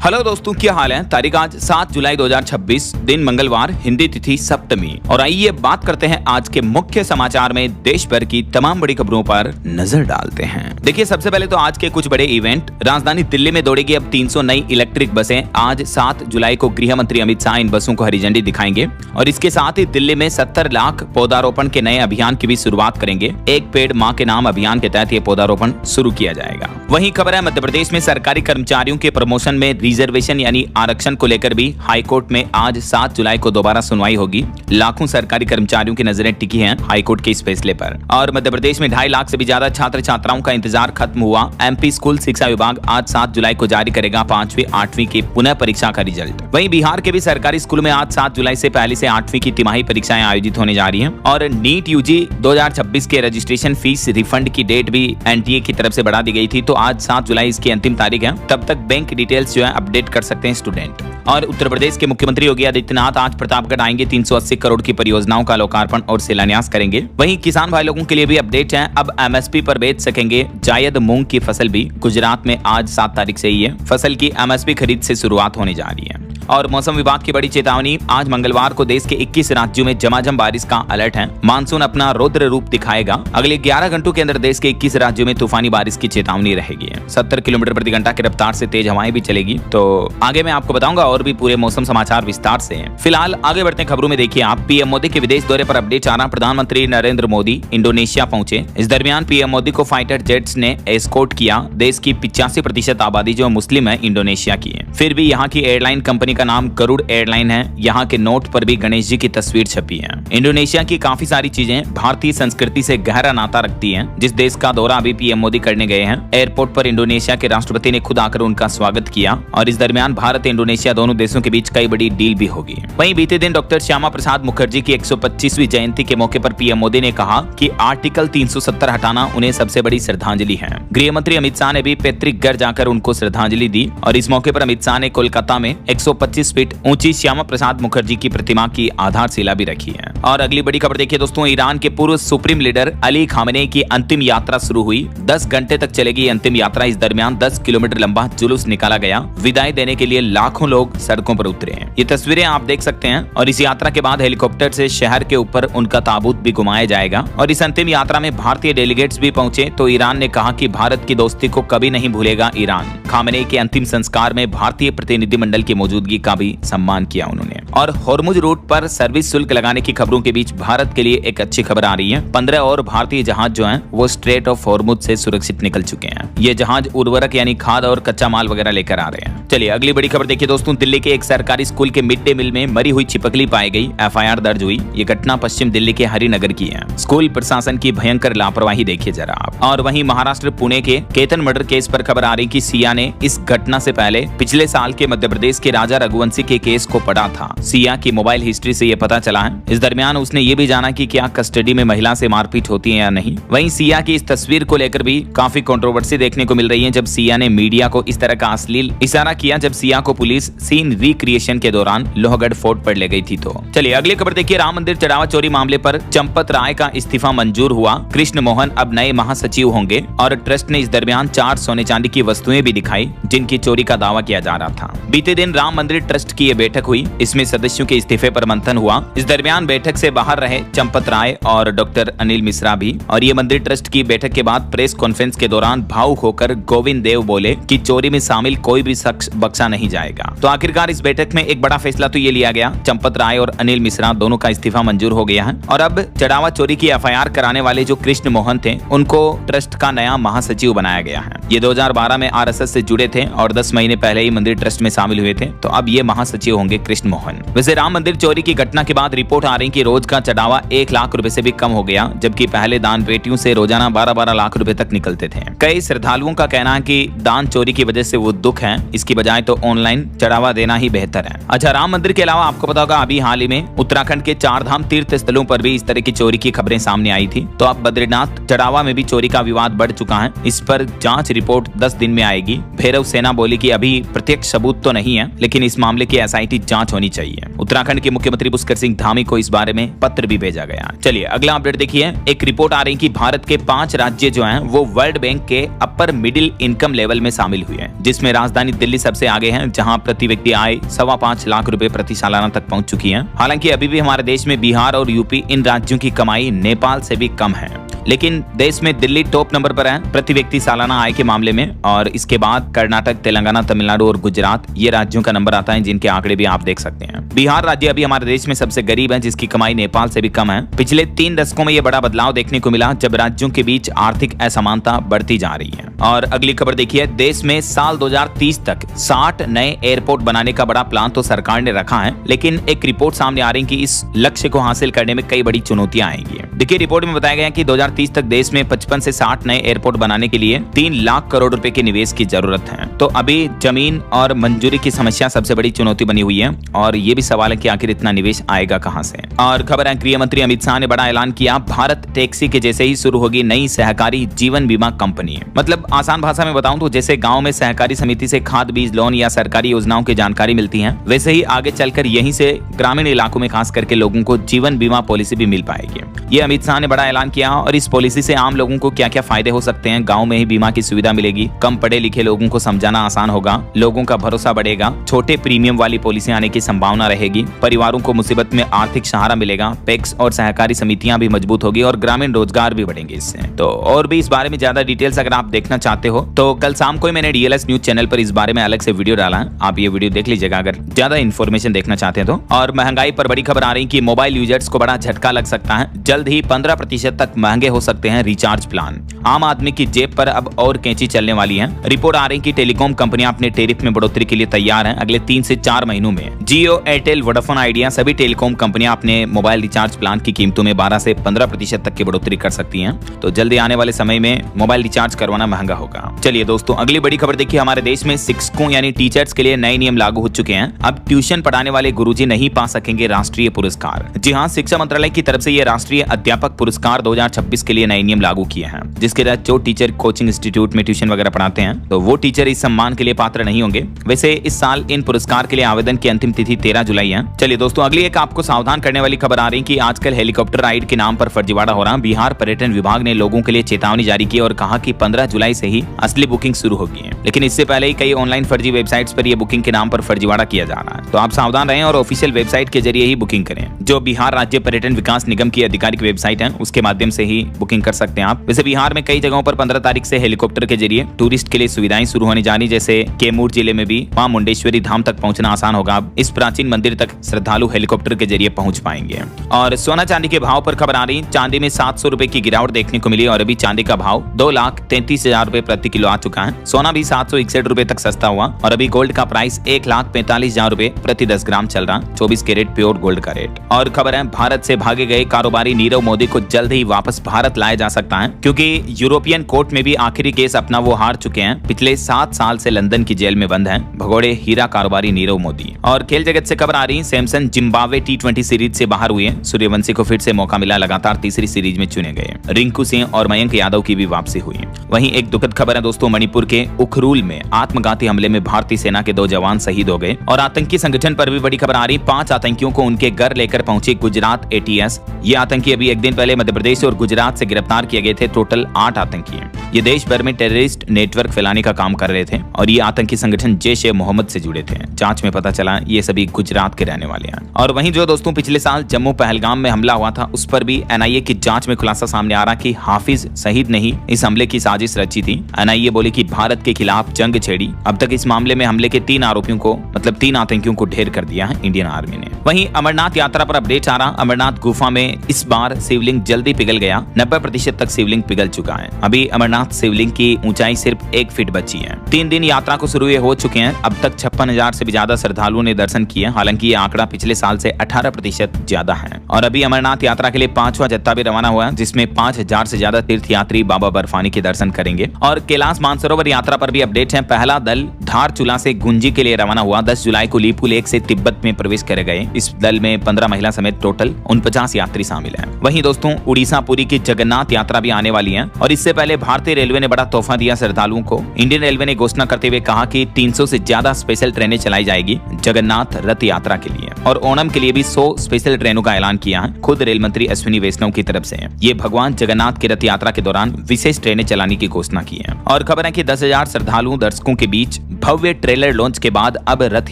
Hello दोस्तों, क्या हाल है। तारीख आज 7 जुलाई 2026, दिन मंगलवार, हिंदी तिथि सप्तमी। और आइए बात करते हैं आज के मुख्य समाचार में देश भर की तमाम बड़ी खबरों पर नजर डालते हैं। देखिए, सबसे पहले तो आज के कुछ बड़े इवेंट। राजधानी दिल्ली में दौड़ेगी अब 300 नई इलेक्ट्रिक बसें। आज 7 जुलाई को गृह मंत्री अमित शाह इन बसों को हरी झंडी दिखाएंगे और इसके साथ ही दिल्ली में 70 लाख पौधारोपण के नए अभियान की भी शुरुआत करेंगे। एक पेड़ माँ के नाम अभियान के तहत ये पौधारोपण शुरू किया जाएगा। वहीं खबर है मध्य प्रदेश में सरकारी कर्मचारियों के प्रमोशन में रिजर्वेशन यानी आरक्षण को लेकर भी हाईकोर्ट में आज 7 जुलाई को दोबारा सुनवाई होगी। लाखों सरकारी कर्मचारियों की नजरें टिकी हैं हाईकोर्ट के इस फैसले पर। और मध्य प्रदेश में 2.5 लाख से भी ज्यादा छात्र छात्राओं का इंतजार खत्म हुआ। एमपी स्कूल शिक्षा विभाग आज 7 जुलाई को जारी करेगा 5वीं 8वीं की पुनः परीक्षा का रिजल्ट। वहीं बिहार के भी सरकारी स्कूल में आज 7 जुलाई से पहली से 8वीं की तिमाही परीक्षाएं आयोजित होने जा रही हैं। और नीट यूजी 2026 के रजिस्ट्रेशन फीस रिफंड की डेट भी एनटीए की तरफ से बढ़ा दी गई थी, तो आज 7 जुलाई इसकी अंतिम तारीख है। तब तक बैंक डिटेल्स जो है अपडेट कर सकते हैं स्टूडेंट। और उत्तर प्रदेश के मुख्यमंत्री योगी आदित्यनाथ आज प्रतापगढ़ आएंगे। 380 करोड़ की परियोजनाओं का लोकार्पण और शिलान्यास करेंगे। वहीं किसान भाई लोगों के लिए भी अपडेट है। अब एमएसपी पर बेच सकेंगे जायद मूंग की फसल भी। गुजरात में आज 7 तारीख से ही है फसल की एमएसपी खरीद से शुरुआत होने जा रही है। और मौसम विभाग की बड़ी चेतावनी। आज मंगलवार को देश के 21 राज्यों में झमाझम बारिश का अलर्ट है। मानसून अपना रौद्र रूप दिखाएगा। अगले 11 घंटों के अंदर देश के 21 राज्यों में तूफानी बारिश की चेतावनी रहेगी। 70 किलोमीटर प्रति घंटा की रफ्तार से तेज हवाएं भी चलेगी। तो आगे मैं आपको बताऊंगा और भी पूरे मौसम समाचार विस्तार से। फिलहाल आगे बढ़ते हैं खबरों में। देखिए आप, पीएम मोदी के विदेश दौरे पर अपडेट आ रहा। प्रधानमंत्री नरेंद्र मोदी इंडोनेशिया पहुंचे। इस दरमियान पीएम मोदी को फाइटर जेट्स ने एस्कॉर्ट किया। देश की 85% आबादी जो मुस्लिम है इंडोनेशिया की है। फिर भी यहाँ की एयरलाइन कंपनी का नाम गरुड़ एयरलाइन है। यहाँ के नोट पर भी गणेश जी की तस्वीर छपी है। इंडोनेशिया की काफी सारी चीजें भारतीय संस्कृति से गहरा नाता रखती हैं। जिस देश का दौरा अभी पीएम मोदी करने गए हैं, एयरपोर्ट पर इंडोनेशिया के राष्ट्रपति ने खुद आकर उनका स्वागत किया। और इस दरमियान भारत इंडोनेशिया दोनों देशों के बीच कई बड़ी डील भी होगी। वहीं बीते दिन डॉक्टर श्यामा प्रसाद मुखर्जी की 125वीं जयंती के मौके पर पीएम मोदी ने कहा कि आर्टिकल 370 हटाना उन्हें सबसे बड़ी श्रद्धांजलि है। गृह मंत्री अमित शाह ने भी पैतृक घर जाकर उनको श्रद्धांजलि दी। और इस मौके पर अमित शाह ने कोलकाता में 125 फीट ऊंची श्यामा प्रसाद मुखर्जी की प्रतिमा की आधारशिला भी रखी है। और अगली बड़ी खबर देखिए दोस्तों, ईरान के पूर्व सुप्रीम लीडर अली खामेनेई की अंतिम यात्रा शुरू हुई। 10 घंटे तक चलेगी अंतिम यात्रा। इस दरमियान 10 किलोमीटर लंबा जुलूस निकाला गया। विदाई देने के लिए लाखों लोग सड़कों पर उतरे हैं। ये तस्वीरें आप देख सकते हैं। और इस यात्रा के बाद हेलीकॉप्टर से शहर के ऊपर उनका ताबूत भी घुमाया जाएगा। और इस अंतिम यात्रा में भारतीय डेलीगेट्स भी पहुंचे। तो ईरान ने कहा कि भारत की दोस्ती को कभी नहीं भूलेगा ईरान। खामेनेई के अंतिम संस्कार में भारतीय प्रतिनिधिमंडल की मौजूदगी का भी सम्मान किया उन्होंने। और होर्मुज रूट पर सर्विस शुल्क लगाने की खबरों के बीच भारत के लिए एक अच्छी खबर आ रही है। 15 और भारतीय जहाज जो हैं वो स्ट्रेट ऑफ होर्मुज से सुरक्षित निकल चुके हैं। ये जहाज उर्वरक यानी खाद और कच्चा माल वगैरह लेकर आ रहे हैं। चलिए अगली बड़ी खबर देखिए दोस्तों, दिल्ली के एक सरकारी स्कूल के मिड डे मील में मरी हुई छिपकली पाई गई। एफआईआर दर्ज हुई। ये घटना पश्चिम दिल्ली के हरिनगर की है। स्कूल प्रशासन की भयंकर लापरवाही देखिए जरा आप। और वहीं महाराष्ट्र पुणे के केतन मर्डर केस पर खबर आ रही कि सिया ने इस घटना से पहले पिछले साल के मध्य प्रदेश के राजा रघुवंशी के केस को पढ़ा था। सिया की मोबाइल हिस्ट्री से ये पता चला है। इस दरमियान उसने ये भी जाना कि क्या कस्टडी में महिला से मारपीट होती है या नहीं। वहीं सिया की इस तस्वीर को लेकर भी काफी कंट्रोवर्सी देखने को मिल रही है, जब सिया ने मीडिया को इस तरह का अश्लील इशारा किया जब सिया को पुलिस सीन रिक्रिएशन के दौरान लोहगढ़ फोर्ट पर ले गई थी। तो चलिए अगली खबर देखिए, राम मंदिर चढ़ावा चोरी मामले पर चंपत राय का इस्तीफा मंजूर हुआ। कृष्ण मोहन अब नए महासचिव होंगे। और ट्रस्ट ने इस दरमियान 4 सोने चांदी की वस्तुएं भी दिखाई जिनकी चोरी का दावा किया जा रहा था। बीते दिन राम मंदिर ट्रस्ट की ये बैठक हुई। इसमें सदस्यों के इस्तीफे पर मंथन हुआ। इस दरमियान बैठक से बाहर रहे चंपत राय और डॉक्टर अनिल मिश्रा भी। और ये मंदिर ट्रस्ट की बैठक के बाद प्रेस कॉन्फ्रेंस के दौरान भावुक होकर गोविंद देव बोले कि चोरी में शामिल कोई भी शख्स बख्शा नहीं जाएगा। तो आखिरकार इस बैठक में एक बड़ा फैसला तो ये लिया गया, चंपत राय और अनिल मिश्रा दोनों का इस्तीफा मंजूर हो गया है। और अब चढ़ावा चोरी की एफआईआर कराने वाले जो कृष्ण मोहन थे उनको ट्रस्ट का नया महासचिव बनाया गया है। ये 2012 में आरएसएस से जुड़े थे और 10 महीने पहले ही मंदिर ट्रस्ट में शामिल हुए थे। तो अब ये महासचिव होंगे कृष्ण मोहन। वैसे राम मंदिर चोरी की घटना के बाद रिपोर्ट आ रही कि रोज का चढ़ावा 1 लाख रुपए से भी कम हो गया, जबकि पहले दान पेटियों से रोजाना 12-12 लाख रुपए तक निकलते थे। कई श्रद्धालुओं का कहना है कि दान चोरी की वजह से वो दुख है, इसकी बजाय तो ऑनलाइन चढ़ावा देना ही बेहतर है। अच्छा, राम मंदिर के अलावा आपको पता होगा अभी हाल ही में उत्तराखंड के 4 धाम तीर्थ स्थलों पर भी इस तरह की चोरी की खबरें सामने आई थी। तो अब बद्रीनाथ चढ़ावा में भी चोरी का विवाद बढ़ चुका है। इस पर जांच रिपोर्ट 10 दिन में आएगी। भैरव सेना बोली कि अभी प्रत्यक्ष सबूत तो नहीं है, लेकिन इस मामले की एसआईटी जांच होनी चाहिए। रही है। उत्तराखंड के मुख्यमंत्री पुष्कर सिंह धामी को इस बारे में पत्र भी भेजा गया। चलिए अगला अपडेट देखिए। एक रिपोर्ट आ रही है कि भारत के 5 राज्य जो हैं वो वर्ल्ड बैंक के अपर मिडिल इनकम लेवल में शामिल हुए हैं, जिसमें राजधानी दिल्ली सबसे आगे है, जहां प्रति व्यक्ति आय 5.25 लाख रुपए प्रति सालाना तक पहुंच चुकी है। हालांकि अभी भी हमारे देश में बिहार और यूपी इन राज्यों की कमाई नेपाल से भी कम है, लेकिन देश में दिल्ली टॉप नंबर पर है प्रति व्यक्ति सालाना आय के मामले में, और इसके बाद कर्नाटक, तेलंगाना, तमिलनाडु और गुजरात ये राज्यों का नंबर आता है, जिनके आंकड़े भी आप देख सकते हैं। बिहार राज्य अभी हमारे देश में सबसे गरीब है, जिसकी कमाई नेपाल से भी कम है। पिछले 3 दशकों में यह बड़ा बदलाव देखने को मिला, जब राज्यों के बीच आर्थिक असमानता बढ़ती जा रही है। और अगली खबर देखिए। देश में साल 2030 तक 60 नए एयरपोर्ट बनाने का बड़ा प्लान तो सरकार ने रखा है, लेकिन एक रिपोर्ट सामने आ रही है कि इस लक्ष्य को हासिल करने में कई बड़ी चुनौतियां आएंगी। देखिए रिपोर्ट में बताया गया है कि 2030 तक देश में 55 से 60 नए एयरपोर्ट बनाने के लिए 3 लाख करोड़ रुपए के निवेश की जरूरत है। तो अभी जमीन और मंजूरी की समस्या सबसे बड़ी चुनौती बनी हुई है, और ये भी सवाल है कि आखिर इतना निवेश आएगा कहां से। और खबर है गृह मंत्री अमित शाह ने बड़ा ऐलान किया, भारत टैक्सी के जैसे ही शुरू होगी नई सहकारी जीवन बीमा कंपनी। मतलब आसान भाषा में बताऊं तो जैसे गांव में सहकारी समिति से खाद बीज लोन या सरकारी योजनाओं की जानकारी मिलती है, वैसे ही आगे चलकर यहीं से ग्रामीण इलाकों में खास करके लोगों को जीवन बीमा पॉलिसी भी मिल पाएगी। ये अमित शाह ने बड़ा ऐलान किया, और इस पॉलिसी से आम लोगों को क्या क्या फायदे हो सकते हैं। गांव में ही बीमा की सुविधा मिलेगी, कम पढ़े लिखे लोगों को समझाना आसान होगा, लोगों का भरोसा बढ़ेगा, छोटे प्रीमियम वाली पॉलिसी आने की संभावना रहेगी, परिवारों को मुसीबत में आर्थिक सहारा मिलेगा, पैक्स और सहकारी समितियां भी मजबूत होगी और ग्रामीण रोजगार भी बढ़ेंगे इससे। तो और भी इस बारे में ज्यादा डिटेल्स अगर आप देखना चाहते हो तो कल शाम को मैंने डीएलएस न्यूज चैनल पर इस बारे में अलग से वीडियो डाला है, आप ये वीडियो देख लीजिएगा अगर ज्यादा इन्फॉर्मेशन देखना चाहते हैं तो। और महंगाई पर बड़ी खबर आ रही है कि मोबाइल यूजर्स को बड़ा झटका लग सकता है, जल्द ही 15% तक महंगे हो सकते हैं रिचार्ज प्लान। आम आदमी की जेब पर अब और कैंची चलने वाली है। रिपोर्ट आ रही है कि टेलीकॉम कंपनियां अपने टैरिफ में बढ़ोतरी के लिए तैयार हैं। अगले 3 से 4 महीनों में जियो, एयरटेल, वोडाफोन आइडिया सभी टेलीकॉम कंपनियां अपने मोबाइल रिचार्ज प्लान की कीमतों में 12 से 15% तक की बढ़ोतरी कर सकती हैं। तो जल्दी आने वाले समय में मोबाइल रिचार्ज करवाना महंगा होगा। चलिए दोस्तों अगली बड़ी खबर देखिए। हमारे देश में शिक्षकों यानी टीचर्स के लिए नए नियम लागू हो चुके हैं। अब ट्यूशन पढ़ाने वाले गुरुजी नहीं पा सकेंगे राष्ट्रीय पुरस्कार। जी हाँ, शिक्षा मंत्रालय की तरफ से ये राष्ट्रीय अध्यापक पुरस्कार 2026 के लिए नए नियम लागू किए हैं, जिसके तहत जो टीचर कोचिंग इंस्टीट्यूट में ट्यूशन वगैरह पढ़ाते हैं तो वो टीचर इस सम्मान के लिए पात्र नहीं होंगे। वैसे इस साल इन पुरस्कार के लिए आवेदन की अंतिम तिथि 13 जुलाई है। चलिए दोस्तों अगली एक आपको सावधान करने वाली खबर आ रही है कि आजकल हेलीकॉप्टर राइड के नाम पर फर्जीवाड़ा हो रहा है। बिहार पर्यटन विभाग ने लोगों के लिए चेतावनी जारी की और कहा कि 15 जुलाई से ही असली बुकिंग शुरू होगी। लेकिन इससे पहले ही कई ऑनलाइन फर्जी वेबसाइट्स पर यह बुकिंग के नाम पर फर्जीवाड़ा किया जा रहा है, तो आप सावधान रहें और ऑफिशियल वेबसाइट के जरिए ही बुकिंग करें। जो बिहार राज्य पर्यटन विकास निगम की आधिकारिक वेबसाइट है उसके माध्यम से ही बुकिंग कर सकते हैं आप। वैसे बिहार में कई जगहों पर 15 तारीख से हेलीकॉप्टर के जरिए टूरिस्ट के लिए सुविधाएं शुरू होने जा रही, जैसे कैमूर जिले में भी मां मुंडेश्वरी धाम तक पहुंचना आसान होगा। इस प्राचीन मंदिर तक श्रद्धालु हेलीकॉप्टर के जरिए पहुंच पाएंगे। और सोना चांदी के भाव पर खबर आ रही, चांदी में 700 रुपए की गिरावट देखने को मिली और अभी चांदी का भाव 2,33,000 रुपए प्रति किलो आ चुका है। सोना भी 761 रुपए तक सस्ता हुआ और अभी गोल्ड का प्राइस 1,45,000 रुपए प्रति 10 ग्राम चल रहा, 24 कैरेट प्योर गोल्ड का रेट। और खबर है भारत से भागे गए कारोबारी नीरव मोदी को जल्द ही वापस भारत लाया जा सकता है, क्योंकि यूरोपियन कोर्ट में भी आखिरी केस अपना वो हार चुके हैं। पिछले 7 साल से लंदन की जेल में बंद हैं भगोड़े हीरा कारोबारी नीरव मोदी। और खेल जगत से खबर आ रही, सैमसन जिम्बाब्वे T20 सीरीज से बाहर हुए। सूर्यवंशी को फिर से मौका मिला, लगातार तीसरी सीरीज में चुने गए। रिंकू सिंह और मयंक यादव की भी वापसी हुई। वहीं एक दुखद खबर है दोस्तों, मणिपुर के उखरूल में आत्मघाती हमले में भारतीय सेना के 2 जवान शहीद हो गए। और आतंकी संगठन पर भी बड़ी खबर आ रही, 5 आतंकियों को उनके घर लेकर पहुंची गुजरात ATS। ये आतंकी अभी एक दिन पहले मध्य प्रदेश और गुजरात से गिरफ्तार किए गए थे। टोटल 8 आतंकी हैं। ये देश भर में टेररिस्ट नेटवर्क फैलाने का काम कर रहे थे और ये आतंकी संगठन जैश-ए-मोहम्मद से जुड़े थे। जांच में पता चला ये सभी गुजरात के रहने वाले हैं। और वहीं जो दोस्तों पिछले साल जम्मू पहलगाम में हमला हुआ था, उस पर भी NIA की जांच में खुलासा सामने आ रहा कि हाफिज शहीद नहीं, इस हमले की साजिश रची थी। NIA बोली कि भारत के खिलाफ जंग छेड़ी। अब तक इस मामले में हमले के 3 आरोपियों को, मतलब 3 आतंकियों को ढेर कर दिया है इंडियन आर्मी ने। वहीं अमरनाथ यात्रा पर अपडेट आ रहा, अमरनाथ गुफा में इस बार शिवलिंग जल्दी पिघल गया। 90% तक शिवलिंग पिघल चुका है। अभी अमरनाथ शिवलिंग की ऊंचाई सिर्फ 1 फीट बची है। 3 दिन यात्रा को शुरू हो चुके हैं। अब तक 56,000 से भी ज्यादा श्रद्धालुओं ने दर्शन किए। हालांकि ये आंकड़ा पिछले साल से 18% ज्यादा है। और अभी अमरनाथ यात्रा के लिए 5वां जत्था भी रवाना हुआ है, जिसमें 5,000 से ज्यादा तीर्थयात्री बाबा बर्फानी के दर्शन करेंगे। और कैलाश मानसरोवर यात्रा पर भी अपडेट है। पहला दल धारचूला से गुंजी के लिए रवाना हुआ। 10 जुलाई को लीपू लेक से तिब्बत में प्रवेश कर गए। इस दल में 15 महिला समेत टोटल 49 यात्री शामिल हैं। वहीं दोस्तों उड़ीसा पुरी की जगन्नाथ यात्रा भी आने वाली है। और इससे पहले भारतीय रेलवे ने बड़ा तोहफा दिया श्रद्धालुओं को। इंडियन रेलवे ने घोषणा करते हुए कहा कि 300 से ज्यादा स्पेशल ट्रेनें चलाई जाएगी जगन्नाथ रथ यात्रा के लिए, और ओणम के लिए भी 100 स्पेशल ट्रेनों का ऐलान किया है खुद रेल मंत्री अश्विनी वैष्णव की तरफ से। ये भगवान जगन्नाथ की रथ यात्रा के दौरान विशेष ट्रेनें चलाने की घोषणा की है। और खबर है कि 10,000 श्रद्धालुओं दर्शकों के बीच भव्य ट्रेलर लॉन्च के बाद अब रथ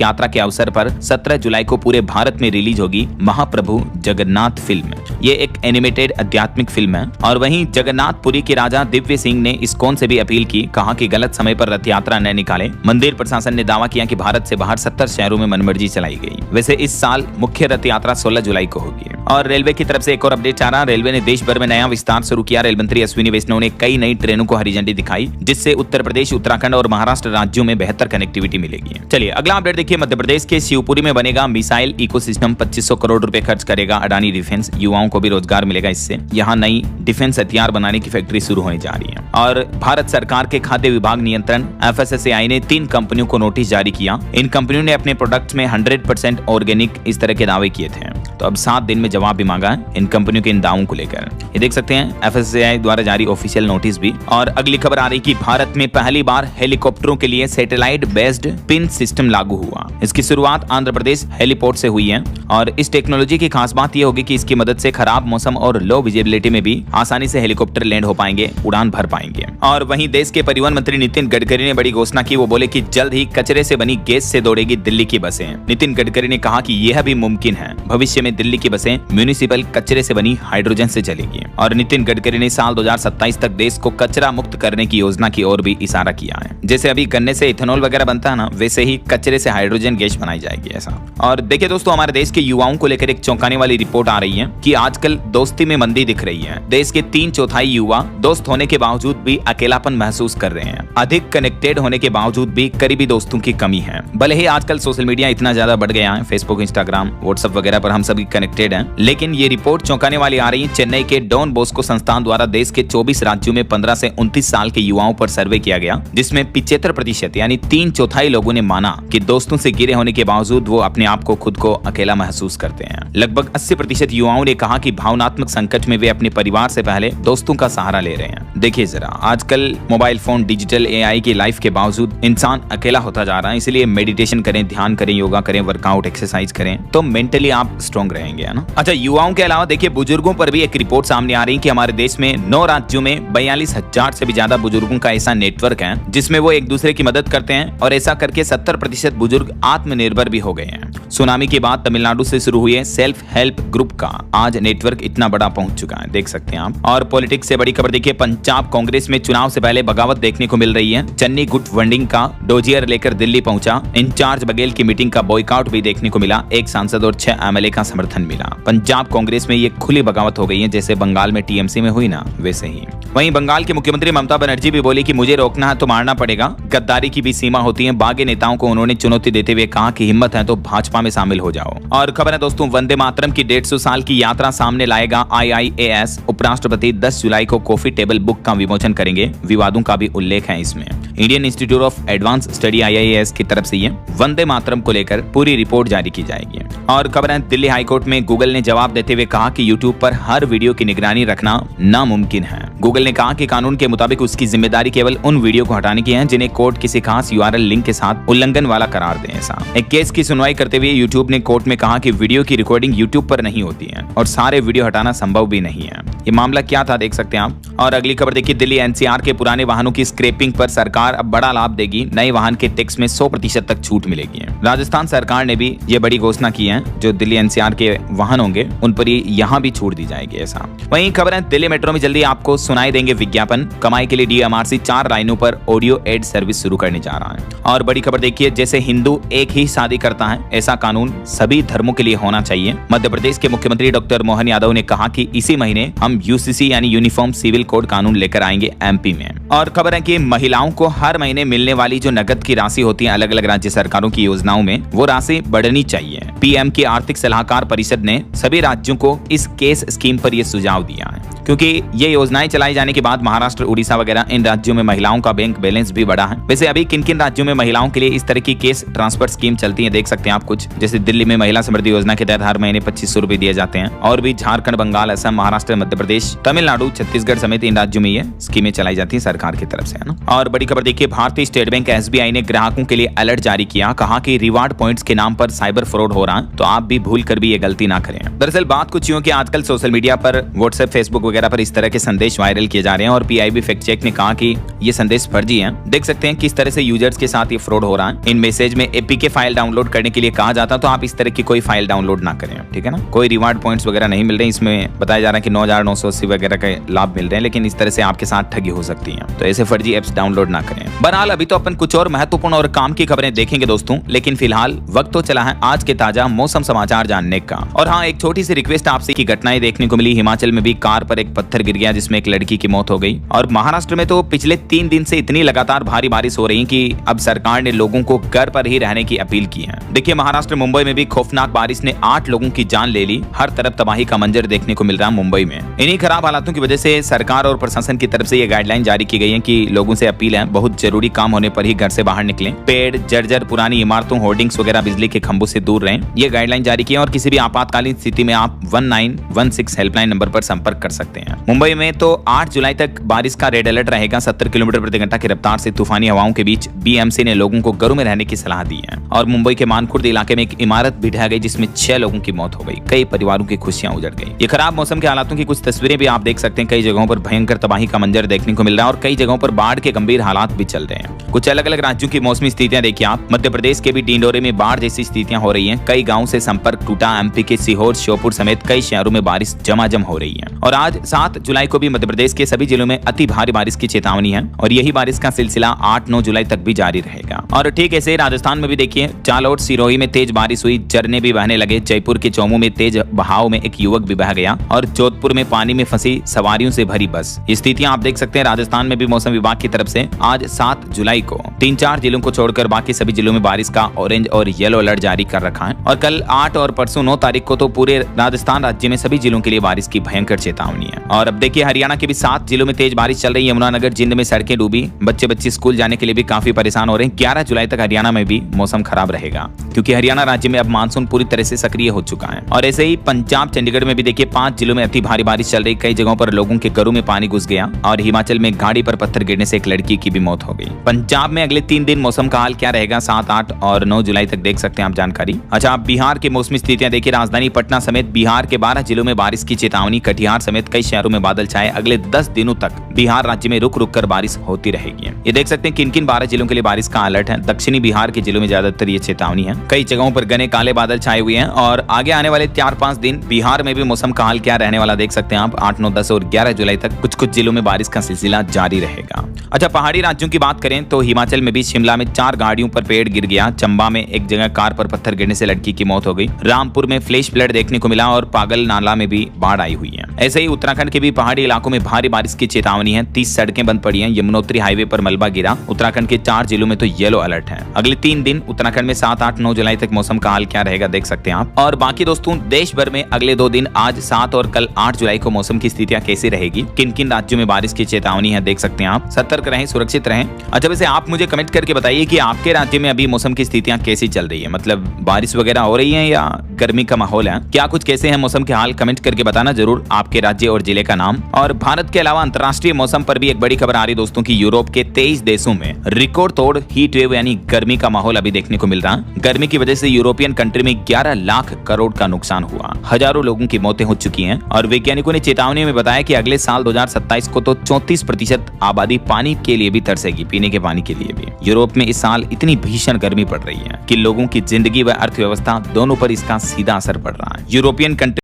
यात्रा के अवसर पर 17 जुलाई को पूरे भारत में रिलीज होगी महाप्रभु जगन्नाथ फिल्म। ये एक एनिमेटेड आध्यात्मिक फिल्म है। और वहीं जगन्नाथपुरी के राजा दिव्य सिंह ने इस्कॉन से भी अपील की, कहा कि गलत समय पर रथ यात्रा न निकाले। मंदिर प्रशासन ने दावा किया कि भारत से बाहर 70 शहरों में मनमर्जी चलाई गई। वैसे इस साल मुख्य रथ यात्रा 16 जुलाई को होगी। और रेलवे की तरफ से एक और अपडेट आ रहा। रेलवे ने देश भर में नया विस्तार शुरू किया। रेल मंत्री अश्विनी वैष्णव ने कई नई ट्रेनों को हरी झंडी दिखाई, जिससे उत्तर प्रदेश, उत्तराखंड और महाराष्ट्र राज्यों में बेहतर कनेक्टिविटी मिलेगी। चलिए अगला अपडेट देखिए। मध्य प्रदेश के शिवपुरी में बनेगा मिसाइल इकोसिस्टम। 2500 करोड़ रुपए खर्च करेगा अडानी डिफेंस। युवाओं को भी रोजगार मिलेगा इससे। यहाँ नई डिफेंस हथियार बनाने की फैक्ट्री शुरू होने जा रही है। और भारत सरकार के खाद्य विभाग नियंत्रण FSSAI ने 3 कंपनियों को नोटिस जारी किया। इन कंपनियों ने अपने प्रोडक्ट में 100% ऑर्गेनिक इस तरह के दावे किए थे। तो अब 7 दिन में जवाब भी मांगा है इन कंपनियों के इन दावों को लेकर। ये देख सकते हैं FSSAI द्वारा जारी ऑफिशियल नोटिस भी। और अगली खबर आ रही कि भारत में पहली बार हेलीकॉप्टरों के लिए सैटेलाइट बेस्ड पिन सिस्टम लागू हुआ। इसकी शुरुआत आंध्र प्रदेश हेलीपोर्ट से हुई है। और इस टेक्नोलॉजी की खास बात यह होगी कि इसकी मदद से खराब मौसम और लो विजिबिलिटी में भी आसानी से हेलीकॉप्टर लैंड हो पाएंगे, उड़ान भर पाएंगे। और वहीं देश के परिवहन मंत्री नितिन गडकरी ने बड़ी घोषणा की। वो बोले कि जल्द ही कचरे से बनी गैस से दौड़ेगी दिल्ली की बसें। नितिन गडकरी ने कहा कि यह भी मुमकिन है। भविष्य में दिल्ली की बसें म्यूनिसिपल कचरे से बनी हाइड्रोजन से चलेगी। और नितिन गडकरी ने साल 2027 तक देश को कचरा मुक्त करने की योजना की ओर भी इशारा किया है। जैसे अभी गन्ने से इथेनॉल वगैरह बनता है ना, वैसे ही कचरे से हाइड्रोजन गैस बनाई जाएगी ऐसा। और देखिए दोस्तों, हमारे देश के युवाओं को लेकर एक चौंकाने वाली रिपोर्ट आ रही है कि आजकल दोस्ती में मंदी दिख रही है। देश के 3/4 युवा दोस्त होने के बावजूद भी अकेलापन महसूस कर रहे हैं। अधिक कनेक्टेड होने के बावजूद भी करीबी दोस्तों की कमी है। भले ही आजकल सोशल मीडिया इतना ज्यादा बढ़ गया है, फेसबुक, इंस्टाग्राम, व्हाट्सएप वगैरह पर हम सभी कनेक्टेड हैं, लेकिन ये रिपोर्ट चौंकाने वाली आ रही है। चेन्नई के डॉन बॉस्को संस्थान द्वारा देश के 24 राज्यों में 15 से 29 साल के युवाओं पर सर्वे किया गया, जिसमें 75% यानी 3/4 लोगों ने माना कि दोस्तों से घिरे होने के बावजूद वो अपने आप को खुद को अकेला महसूस करते हैं। लगभग 80% युवाओं ने कहा कि भावनात्मक संकट में वे अपने परिवार से पहले दोस्तों का सहारा ले रहे हैं। देखिए जरा, आजकल मोबाइल फोन, डिजिटल AI की लाइफ के बावजूद इंसान अकेला होता जा रहा है। इसलिए मेडिटेशन करें, ध्यान करें, योगा करें, वर्कआउट, एक्सरसाइज करें, तो मेंटली आप स्ट्रॉन्ग रहेंगे, है ना। अच्छा, युवाओं के अलावा देखिए बुजुर्गों पर भी एक रिपोर्ट सामने आ रही है कि हमारे देश में 9 राज्यों में 42,000 से भी ज्यादा बुजुर्गों का ऐसा नेटवर्क है जिसमें वो एक दूसरे की मदद करते हैं। और ऐसा करके 70% बुजुर्ग आत्मनिर्भर भी हो गए हैं। सुनामी के बाद तमिलनाडु से शुरू हुए सेल्फ हेल्प ग्रुप का आज नेटवर्क इतना बड़ा पहुंच चुका है, देख सकते हैं आप। और पॉलिटिक्स से बड़ी खबर देखिए, पंजाब कांग्रेस में चुनाव से पहले बगावत देखने को मिल रही है। चन्नी गुट वंडिंग का डोजियर लेकर दिल्ली पहुंचा। इंचार्ज बघेल की मीटिंग का बॉयकॉट भी देखने को मिला। एक सांसद और 6 MLA का समर्थन मिला। पंजाब कांग्रेस में ये खुली बगावत हो गई है, जैसे बंगाल में TMC में हुई ना, वैसे ही। वहीं बंगाल की मुख्यमंत्री ममता बनर्जी भी बोली कि मुझे रोकना है तो मारना पड़ेगा। गद्दारी की भी सीमा होती है। बागी नेताओं को उन्होंने चुनौती देते हुए कहा कि हिम्मत है तो भाजपा में शामिल हो जाओ। और खबर है दोस्तों, वंदे मातरम की 150 साल की यात्रा सामने लाएगा IIAS। उपराष्ट्रपति 10 जुलाई को कॉफी टेबल बुक का विमोचन करेंगे। विवादों का भी उल्लेख है इसमें। Indian institute of advance study IIAS की तरफ से ये वंदे मातरम को लेकर पूरी रिपोर्ट जारी की जाएगी। और खबर है, दिल्ली हाईकोर्ट में गूगल ने जवाब देते हुए कहा कि यूट्यूब पर हर वीडियो की निगरानी रखना नामुमकिन है। गूगल ने कहा कि कानून के मुताबिक उसकी जिम्मेदारी केवल उन वीडियो को हटाने की है जिन्हें कोर्ट किसी खास URL लिंक के साथ उल्लंघन वाला करार दे। ऐसा एक केस की सुनवाई करते हुए यूट्यूब ने कोर्ट में कहा कि वीडियो की रिकॉर्डिंग यूट्यूब पर नहीं होती है और सारे वीडियो हटाना संभव भी नहीं है। ये मामला क्या था देख सकते हैं आप। और अगली खबर देखिए, दिल्ली NCR के पुराने वाहनों की स्क्रैपिंग पर सरकार अब बड़ा लाभ देगी। नए वाहन के टैक्स में 100% तक छूट मिलेगी। राजस्थान सरकार ने भी ये बड़ी घोषणा की है। जो दिल्ली NCR के वाहन होंगे उन पर यहाँ भी छूट दी जाएगी ऐसा। वहीं खबर है, दिल्ली मेट्रो में जल्दी आपको सुनाई देंगे विज्ञापन। कमाई के लिए DMRC 4 लाइनों पर ऑडियो एड सर्विस शुरू करने जा रहा है। और बड़ी खबर देखिए, जैसे हिंदू एक ही शादी करता है, ऐसा कानून सभी धर्मों के लिए होना चाहिए। मध्य प्रदेश के मुख्यमंत्री डॉक्टर मोहन यादव ने कहा कि इसी महीने हम UCC यानी यूनिफॉर्म सिविल कोड कानून लेकर आएंगे MP में। और खबर है कि महिलाओं को हर महीने मिलने वाली जो नकद की राशि होती है अलग अलग राज्य सरकारों की योजनाओं में, वो राशि बढ़नी चाहिए। पीएम की आर्थिक सलाहकार परिषद ने सभी राज्यों को इस केस स्कीम पर यह सुझाव दिया है, क्योंकि ये योजनाएं चलाई जाने के बाद महाराष्ट्र, उड़ीसा वगैरह इन राज्यों में महिलाओं का बैंक बैलेंस भी बढ़ा है। वैसे अभी किन किन राज्यों में महिलाओं के लिए इस तरह की केस ट्रांसफर स्कीम चलती है देख सकते हैं आप कुछ, जैसे दिल्ली में महिला समृद्धि योजना के तहत हर महीने 2500 रुपए दिए जाते हैं, और भी झारखंड, बंगाल, असम, महाराष्ट्र, मध्य प्रदेश, तमिलनाडु, छत्तीसगढ़ समेत इन राज्यों में ये स्कीमें चलाई जाती है सरकार की तरफ से, है ना। और बड़ी खबर देखिए, भारतीय स्टेट बैंक एसबीआई ने ग्राहकों के लिए अलर्ट जारी किया, कहा कि रिवार्ड पॉइंट्स के नाम पर साइबर फ्रॉड हो रहा है, तो आप भी भूल कर भी ये गलती ना करें। दरअसल बात कुछ यूं कि आजकल सोशल मीडिया पर, व्हाट्सएप, फेसबुक वगैरह पर इस तरह के संदेश वायरल किए जा रहे हैं और पीआईबी फैक्ट चेक ने कहा कि ये संदेश फर्जी हैं। देख सकते हैं किस तरह से यूजर्स के साथ ये फ्रॉड हो रहा है। इन मैसेज में एपीके फाइल डाउनलोड करने के लिए कहा जाता है, तो आप इस तरह की कोई फाइल डाउनलोड ना करें, ठीक है ना। कोई रिवार्ड पॉइंट्स वगैरह नहीं मिल रहे, इसमें बताया जा रहा है कि 9,980 वगैरह के लाभ मिल रहे हैं, लेकिन इस तरह से आपके साथ ठगी हो सकती है, तो ऐसे फर्जी एप्स डाउनलोड ना करें। बहरहाल अभी तो अपन कुछ और महत्वपूर्ण और काम की खबरें देखेंगे दोस्तों, लेकिन फिलहाल वक्त तो चला है आज के ताजा मौसम समाचार जानने का। और हाँ, एक छोटी सी रिक्वेस्ट आपसे की घटनाएं देखने को मिली। हिमाचल में भी कार पर एक पत्थर गिर गया जिसमें एक लड़की की मौत हो गई, और महाराष्ट्र में तो पिछले 3 दिन से इतनी लगातार भारी बारिश हो रही है कि अब सरकार ने लोगों को घर पर ही रहने की अपील की है। देखिए, महाराष्ट्र मुंबई में भी खौफनाक बारिश ने 8 लोगों की जान ले ली। हर तरफ तबाही का मंजर देखने को मिल रहा है मुंबई में। इन्हीं खराब हालातों की वजह से सरकार और प्रशासन की तरफ से ये गाइडलाइन जारी की गई है कि लोगों से अपील है, बहुत जरूरी काम होने पर ही घर से बाहर निकलें, पेड़, जर्जर पुरानी इमारतों, होर्डिंग्स वगैरह बिजली के खंभों से दूर रहें। ये गाइडलाइन जारी की है और किसी भी आपातकालीन स्थिति में आप 1916 हेल्पलाइन नंबर पर संपर्क कर सकते हैं। मुंबई में तो 8 जुलाई तक बारिश का रेड अलर्ट रहेगा। 70 किलोमीटर प्रति घंटा की रफ्तार से तूफानी हवाओं के बीच बीएमसी ने लोगों को घरों में रहने की सलाह दी है। और मुंबई के मानखुर्द इलाके में एक इमारत भी ढह गई जिसमें 6 लोगों की मौत हो गई, कई परिवारों की खुशियां उजड़ गई। ये खराब मौसम के हालातों की कुछ तस्वीरें भी आप देख सकते हैं। कई जगहों पर भयंकर तबाही का मंजर देखने को मिल रहा है और कई जगहों पर बाढ़ के गंभीर हालात भी चल रहे हैं। कुछ अलग अलग राज्यों की मौसमी स्थितियां देखिए आप। मध्य प्रदेश के भी डिंडोरे में बाढ़ जैसी स्थितियां हो रही हैं। कई गांवों से संपर्क टूटा। एमपी के सीहोर, श्योपुर समेत कई शहरों में बारिश झमाझम हो रही है। और आज 7 जुलाई को भी मध्य प्रदेश के सभी जिलों में अति भारी बारिश की चेतावनी है और यही बारिश का सिलसिला 8-9 जुलाई तक भी जारी रहेगा। और ठीक ऐसे राजस्थान में भी देखिए, जालौर, सिरोही में तेज बारिश हुई, झरने भी बहने लगे। जयपुर के चौमू में तेज बहाव में एक युवक भी बह गया और जोधपुर में पानी में फंसी सवारियों से भरी बस। ये स्थितियां आप देख सकते हैं। राजस्थान में भी मौसम विभाग की तरफ से आज 7 जुलाई को 3-4 जिलों को छोड़कर बाकी सभी जिलों में बारिश का ऑरेंज और येलो अलर्ट जारी कर रखा है। और कल 8 और परसों 9 तारीख को तो पूरे राजस्थान राज्य में सभी जिलों के लिए बारिश की भयंकर चेतावनी है। और अब देखिए, हरियाणा के भी 7 जिलों में तेज बारिश चल रही है। यमुनानगर, जिंद में सड़कें डूबी, बच्चे स्कूल जाने के लिए भी काफी परेशान हो रहे हैं। 11 जुलाई तक हरियाणा में भी मौसम खराब रहेगा क्योंकि हरियाणा राज्य में अब मानसून पूरी तरह से सक्रिय हो चुका है। और ऐसे ही पंजाब, चंडीगढ़ में भी देखिए 5 जिलों में अति भारी बारिश चल रही। कई जगहों पर लोगों के घरों में पानी घुस गया और हिमाचल में गाड़ी पर पत्थर गिरने से एक लड़की की भी मौत हो गई। पंजाब में अगले 3 दिन मौसम का हाल क्या रहेगा, 7, 8 और 9 जुलाई तक देख सकते हैं आप जानकारी। अच्छा, आप बिहार के मौसमी स्थितियां देखिए। राजधानी पटना समेत बिहार के 12 जिलों में बारिश की चेतावनी। कटिहार समेत कई शहरों में बादल छाए। अगले 10 दिनों तक बिहार राज्य में रुक रुक कर बारिश होती रहेगी। ये देख सकते हैं किन किन 12 जिलों के लिए बारिश का अलर्ट है। दक्षिणी बिहार के जिलों में ज्यादातर ये चेतावनी है। कई जगहों पर घने काले बादल छाए हुए हैं और आगे आने वाले 4-5 दिन बिहार में भी मौसम का हाल क्या रहने वाला देख सकते हैं आप। 8, 9, 10 और 11 जुलाई तक कुछ जिलों में बारिश का सिलसिला जारी रहेगा। अच्छा, पहाड़ी राज्यों की बात करें तो हिमाचल में भी शिमला में 4 गाड़ियों पर पेड़ गिर गया। चंबा में एक जगह कार पर पत्थर गिरने से लड़की की मौत हो गई। रामपुर में फ्लैश फ्लड देखने को मिला और पागल नाला में भी बाढ़ आई हुई है। ऐसे ही उत्तराखंड के भी पहाड़ी इलाकों में भारी बारिश की चेतावनी है। 30 सड़कें बंद पड़ी हैं। यमुनोत्री हाईवे पर मलबा गिरा। उत्तराखंड के 4 जिलों में तो येलो अलर्ट है। अगले 3 दिन उत्तराखंड में 7, 8, 9 जुलाई तक मौसम का हाल क्या रहेगा देख सकते हैं आप। और बाकी दोस्तों, देश भर में अगले 2 दिन आज 7 और कल 8 जुलाई को मौसम की स्थितियां कैसी रहेगी, किन किन राज्यों में बारिश की चेतावनी है देख सकते हैं आप। सतर्क रहें, सुरक्षित रहें। अच्छा, वैसे आप मुझे कमेंट करके बताइए कि आपके राज्य में अभी मौसम की स्थितियां कैसी चल रही है, मतलब बारिश वगैरह हो रही है या गर्मी का माहौल है, क्या कुछ कैसे हैं मौसम के हाल, कमेंट करके बताना जरूर आपके राज्य और जिले का नाम। और भारत के अलावा अंतर्राष्ट्रीय मौसम पर भी एक बड़ी खबर आ रही दोस्तों की यूरोप के 23 देशों में रिकॉर्ड तोड़ हीट वेव यानी गर्मी का माहौल अभी देखने को मिल रहा है। गर्मी की वजह से यूरोपियन कंट्री में 11 लाख करोड़ का नुकसान हुआ। हजारों लोगों की मौतें हो चुकी हैं और वैज्ञानिकों ने चेतावनी में बताया कि अगले साल 2027 को तो 34% आबादी पानी के लिए भी तरसेगी, पीने के पानी के लिए भी। यूरोप में इस साल इतनी भीषण गर्मी पड़ रही है कि लोगों की जिंदगी व अर्थव्यवस्था दोनों पर इसका सीधा असर पड़ रहा है। European country